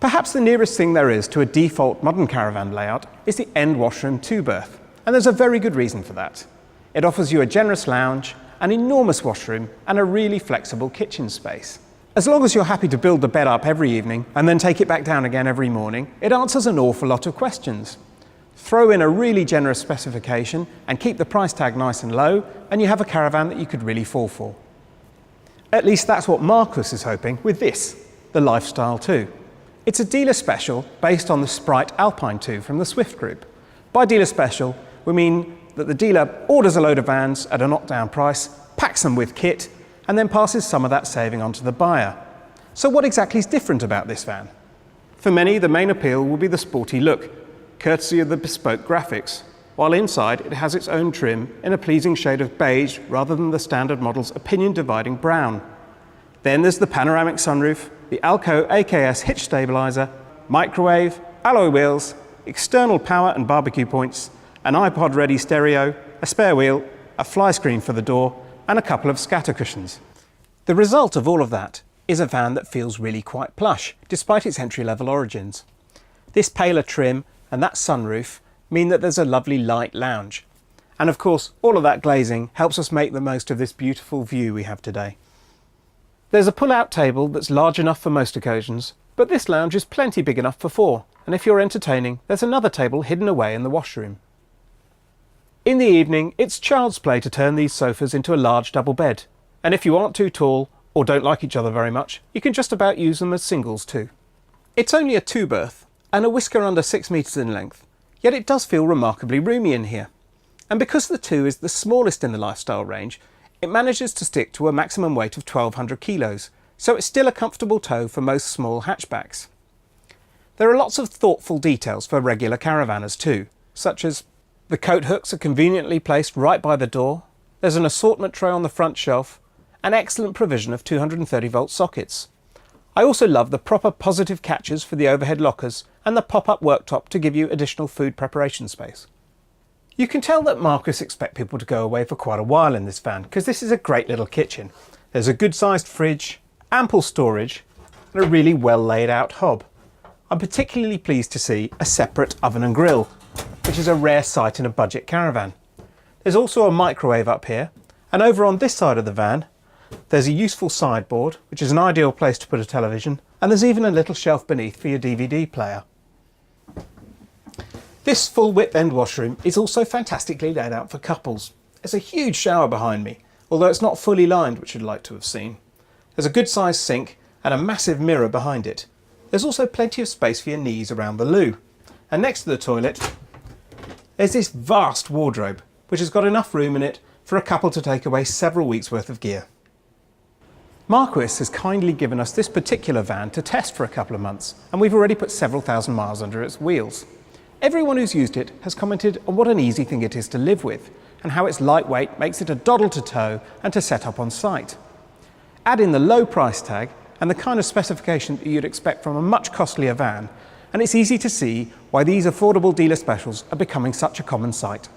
Perhaps the nearest thing there is to a default modern caravan layout is the end washroom two-berth, and there's a very good reason for that. It offers you a generous lounge, an enormous washroom, and a really flexible kitchen space. As long as you're happy to build the bed up every evening and then take it back down again every morning, it answers an awful lot of questions. Throw in a really generous specification and keep the price tag nice and low, and you have a caravan that you could really fall for. At least that's what Marcus is hoping with this, the Lifestyle 2. It's a dealer special based on the Sprite Alpine 2 from the Swift Group. By dealer special, we mean that the dealer orders a load of vans at a knockdown price, packs them with kit, and then passes some of that saving on to the buyer. So what exactly is different about this van? For many, the main appeal will be the sporty look, courtesy of the bespoke graphics, while inside it has its own trim in a pleasing shade of beige rather than the standard model's opinion-dividing brown. Then there's the panoramic sunroof, the Alco AKS hitch stabiliser, microwave, alloy wheels, external power and barbecue points, an iPod-ready stereo, a spare wheel, a fly screen for the door, and a couple of scatter cushions. The result of all of that is a van that feels really quite plush, despite its entry-level origins. This paler trim and that sunroof mean that there's a lovely light lounge. And of course, all of that glazing helps us make the most of this beautiful view we have today. There's a pull-out table that's large enough for most occasions, but this lounge is plenty big enough for four, and if you're entertaining, there's another table hidden away in the washroom. In the evening, it's child's play to turn these sofas into a large double bed, and if you aren't too tall or don't like each other very much, you can just about use them as singles too. It's only a two-berth and a whisker under 6 metres in length, yet it does feel remarkably roomy in here. And because the 2 is the smallest in the Lifestyle range, it manages to stick to a maximum weight of 1,200 kilos, so it's still a comfortable tow for most small hatchbacks. There are lots of thoughtful details for regular caravanners too, such as the coat hooks are conveniently placed right by the door, there's an assortment tray on the front shelf, and excellent provision of 230-volt sockets. I also love the proper positive catches for the overhead lockers and the pop-up worktop to give you additional food preparation space. You can tell that Marcus expects people to go away for quite a while in this van, because this is a great little kitchen. There's a good-sized fridge, ample storage, and a really well laid out hob. I'm particularly pleased to see a separate oven and grill, which is a rare sight in a budget caravan. There's also a microwave up here, and over on this side of the van, there's a useful sideboard, which is an ideal place to put a television, and there's even a little shelf beneath for your DVD player. This full-width end washroom is also fantastically laid out for couples. There's a huge shower behind me, although it's not fully lined, which you'd like to have seen. There's a good-sized sink and a massive mirror behind it. There's also plenty of space for your knees around the loo. And next to the toilet, there's this vast wardrobe, which has got enough room in it for a couple to take away several weeks' worth of gear. Marcus has kindly given us this particular van to test for a couple of months, and we've already put several thousand miles under its wheels. Everyone who's used it has commented on what an easy thing it is to live with, and how its lightweight makes it a doddle to tow and to set up on site. Add in the low price tag and the kind of specification that you'd expect from a much costlier van, and it's easy to see why these affordable dealer specials are becoming such a common sight.